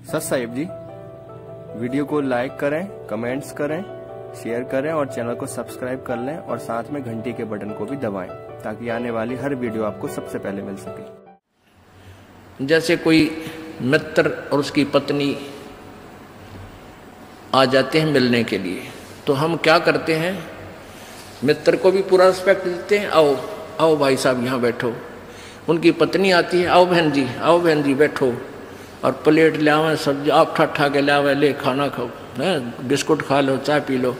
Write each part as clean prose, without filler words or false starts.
सत साहिब जी, वीडियो को लाइक करें, कमेंट्स करें, शेयर करें और चैनल को सब्सक्राइब कर लें और साथ में घंटी के बटन को भी दबाएं ताकि आने वाली हर वीडियो आपको सबसे पहले मिल सके। जैसे कोई मित्र और उसकी पत्नी आ जाते हैं मिलने के लिए, तो हम क्या करते हैं, मित्र को भी पूरा रिस्पेक्ट देते हैं, आओ आओ भाई साहब यहाँ बैठो। उनकी पत्नी आती है, आओ बहन जी बैठो, और प्लेट ले आवे, सब्जी आप ठा के ले आवे, ले खाना खाओ, बिस्कुट खा लो, चाय पी लो।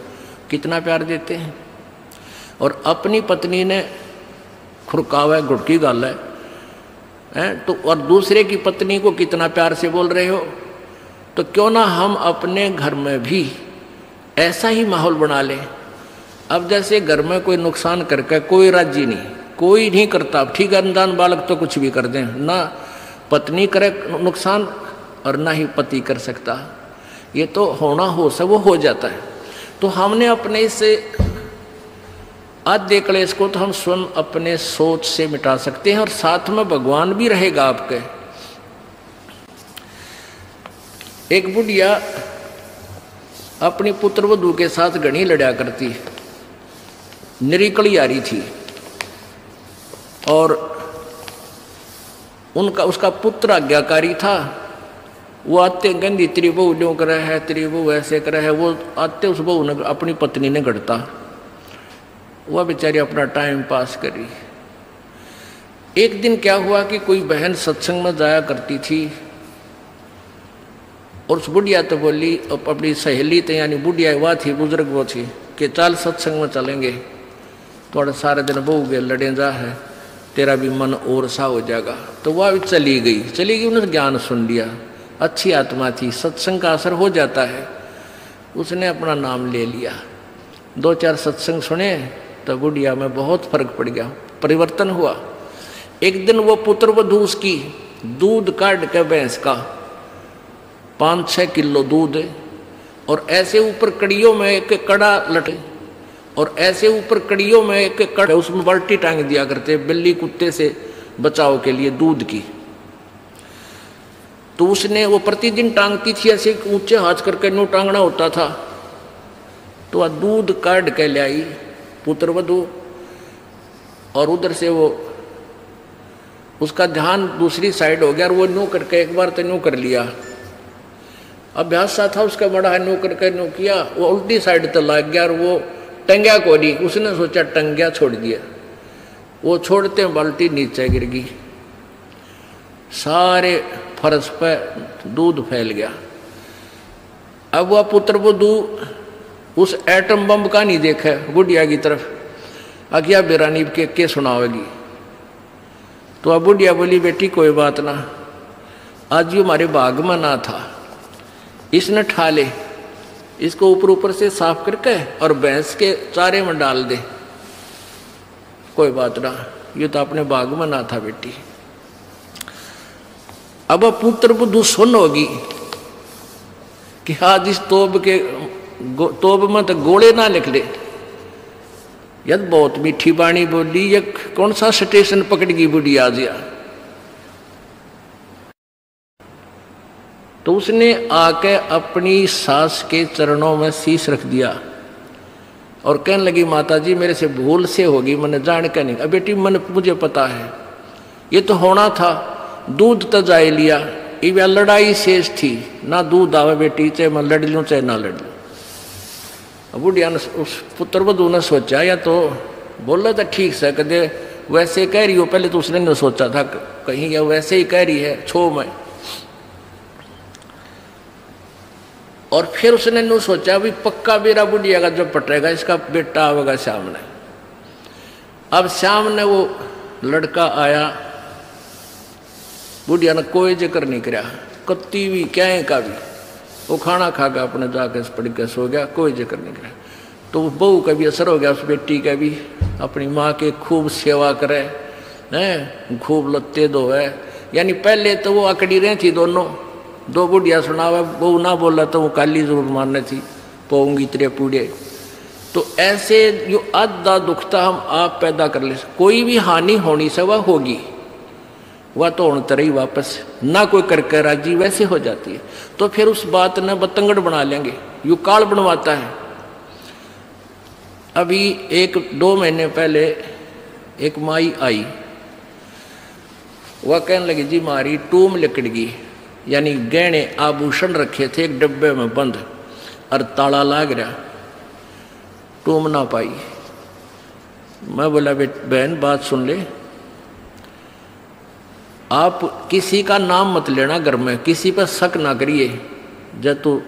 कितना प्यार देते हैं। और अपनी पत्नी ने खुरकावा गुड़की गाल है तो, और दूसरे की पत्नी को कितना प्यार से बोल रहे हो। तो क्यों ना हम अपने घर में भी ऐसा ही माहौल बना लें। अब जैसे घर में कोई नुकसान करके कोई राजी नहीं, कोई नहीं करता, ठीक है, अनजान बालक तो कुछ भी कर दें, ना पत्नी करे नुकसान और ना ही पति कर सकता। ये तो होना हो सब वो हो जाता है। तो हमने अपने से आधे क्लेश को तो हम स्वयं अपने सोच से मिटा सकते हैं और साथ में भगवान भी रहेगा आपके। एक बुढ़िया अपनी पुत्र वधू के साथ घनी लड़ा करती, निरीकली आ रही थी, और उसका पुत्र आज्ञाकारी था। वो आते गंदी तेरी बहू ड्यों कर है, तेरी बहू ऐसे कर है, वो आते उस बहू ने अपनी पत्नी ने गढ़ता, वह बेचारी अपना टाइम पास करी। एक दिन क्या हुआ कि कोई बहन सत्संग में जाया करती थी, और उस बुढ़िया तो बोली, अपनी सहेली तो यानी बुढ़िया वह थी, बुजुर्ग वो थी, कि चल सत्संग में चलेंगे, थोड़ा सारे दिन बहू के लड़े जा है, तेरा भी मन और सा हो जाएगा। तो वह भी चली गई, उन्होंने ज्ञान सुन लिया, अच्छी आत्मा थी, सत्संग का असर हो जाता है। उसने अपना नाम ले लिया, 2-4 सत्संग सुने तो बुढ़िया में बहुत फर्क पड़ गया, परिवर्तन हुआ। एक दिन वो पुत्र वधू उसकी दूध काट के भैंस का 5-6 किलो दूध, और ऐसे ऊपर कड़ियों में एक कड़ा लटे, और ऐसे ऊपर कड़ियों में एक कड़ा, उसमें बाल्टी टांग दिया करते बिल्ली कुत्ते से बचाव के लिए दूध की। तो उसने वो प्रतिदिन टांगती थी, ऐसे ऊंचे हाथ करके नो टांगना होता था। तो वह दूध काट के ले आई पुत्र वधू, और उधर से वो उसका ध्यान दूसरी साइड हो गया, और वो नो करके एक बार तो नो कर लिया, अभ्यास सा था उसका बड़ा है, नो करके नो किया, वो उल्टी साइड तो लग गया, और वो टंग्या को नहीं, उसने सोचा टंग्या छोड़ दिया, वो छोड़ते बाल्टी नीचे गिर गई, सारे फर्श पे दूध फैल गया। अब वह पुत्र वधू उस एटम बम का नहीं देखा बुढ़िया की तरफ, अगिया बेरानी के सुनावेगी। तो अब बुढ़िया बोली, बेटी कोई बात ना, आज ये हमारे बाग में ना था, इसने ठा ले, इसको ऊपर से साफ करके और भैंस के चारे में डाल दे, कोई बात ना, ये तो अपने बाग में ना था बेटी। अब पुत्र वधू सुन होगी कि आज इस तोब में तो गोले ना निकले, यद बहुत मीठी बाणी बोली, ये कौन सा स्टेशन पकड़ गई बुढ़ी आज या। तो उसने आके अपनी सास के चरणों में शीश रख दिया और कहने लगी, माता जी मेरे से भूल से होगी, मैंने जान के नहीं। अब बेटी मन मुझे पता है, ये तो होना था, दूध तो जाए लिया, ये लड़ाई शेष थी, ना दूध आवे बेटी, चाहे मैं लड़ लूँ चाहे ना लड़ लूँ। अब बुढ़िया ने, उस पुत्र वधू ने सोचा, या तो बोला था ठीक से, कदे वैसे कह रही हो, पहले तो उसने नहीं सोचा था कहीं या वैसे ही कह रही है छो में। और फिर उसने नो सोचा भी पक्का मेरा बुढ़िया का जब पटेगा, इसका बेटा आवेगा सामने। अब सामने वो लड़का आया, बुढ़िया ने कोई जिक्र नहीं कराया, कत्ती भी क्या का भी, वो खाना खा के अपने जाके पड़ के सो गया, कोई जिक्र नहीं कराया। तो बहू का भी असर हो गया, उस बेटी का भी, अपनी माँ के खूब सेवा करे हैं, खूब लत्ते धोए। यानी पहले तो वो अकड़ी रही थी दोनों, दो बुढ़िया सुनावे, बहू ना बोला तो वो काली जरूर मारने थी, पोऊंगी तेरे पूड़े। तो ऐसे जो आधा दुखता हम आप पैदा कर ले, कोई भी हानि होनी से वह होगी, वह तो उन तरह ही वापस ना कोई करके राजी वैसे हो जाती है। तो फिर उस बात न बतंगड़ बना लेंगे, यू काल बनवाता है। अभी 1-2 महीने पहले एक माई आई, वह कहने लगी जी मारी टूम लिकड़ गई, यानी गहने आभूषण रखे थे एक डब्बे में बंद और ताला लाग रहा, टूम ना पाई। मैं बोला बहन बात सुन ले, आप किसी का नाम मत लेना घर में, किसी पर शक ना करिए, जब तू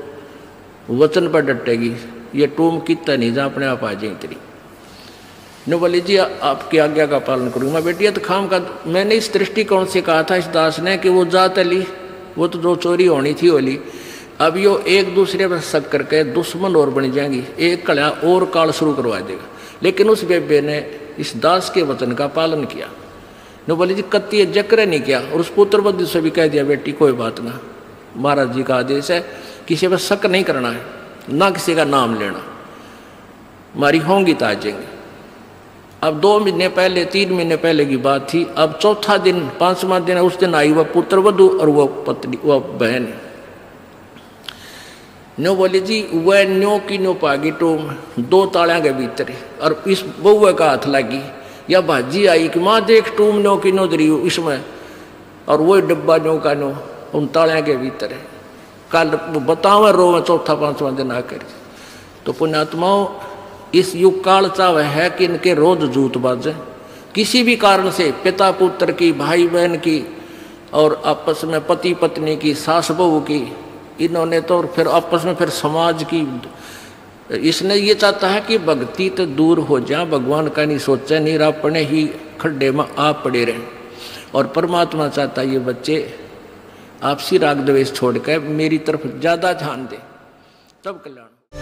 वचन पर डटेगी ये टूम कितना नहीं जा अपने आप आ जाए तेरी। ने बोली जी आपकी आज्ञा का पालन करूँगा। बेटी तो खाम का मैंने इस दृष्टिकोण से कहा था इस दास ने कि वो जात ली, वो तो जो चोरी होनी थी होली, अब यो एक दूसरे पर शक करके दुश्मन और बन जाएंगी, एक कड़ा और काल शुरू करवा देगा। लेकिन उस बेबे ने इस दास के वचन का पालन किया। ने बोली जी कत्ती जक्र नहीं किया, और उस पुत्र बद्ध से भी कह दिया बेटी कोई बात ना, महाराज जी का आदेश है किसी पर शक नहीं करना है, ना किसी का नाम लेना, हमारी होंगी तो आ जाएंगे। अब 2 महीने पहले 3 महीने पहले की बात थी। अब चौथा दिन 5वां दिन उस दिन आई वह पुत्र वधू और वह पत्नी वह बहन। न्यो बोली जी वह न्यो की न्यो पागी टूम 2 तालिया के भीतर, और इस बउआ का हाथ लगी या भाजी आई कि माँ देख टूम न्यो की न्यो दरी इसमें, और वही डब्बा न्यो का न्यो उन तालिया के भीतर है। कल बतावा रो में 4-5वां दिन आकर। तो पुण्यात्माओं इस युग काल चाह है कि इनके रोज जूत बाजे, किसी भी कारण से पिता पुत्र की, भाई बहन की, और आपस में पति पत्नी की, सास बहू की, इन्होंने तो फिर आपस में फिर समाज की। इसने ये चाहता है कि भक्ति तो दूर हो जाए, भगवान का नहीं सोचे, नहीं अपने ही खड्डे में आप पड़े रहें। और परमात्मा चाहता है ये बच्चे आपसी राग द्वेष छोड़कर मेरी तरफ ज़्यादा ध्यान दें, तब कल्याण।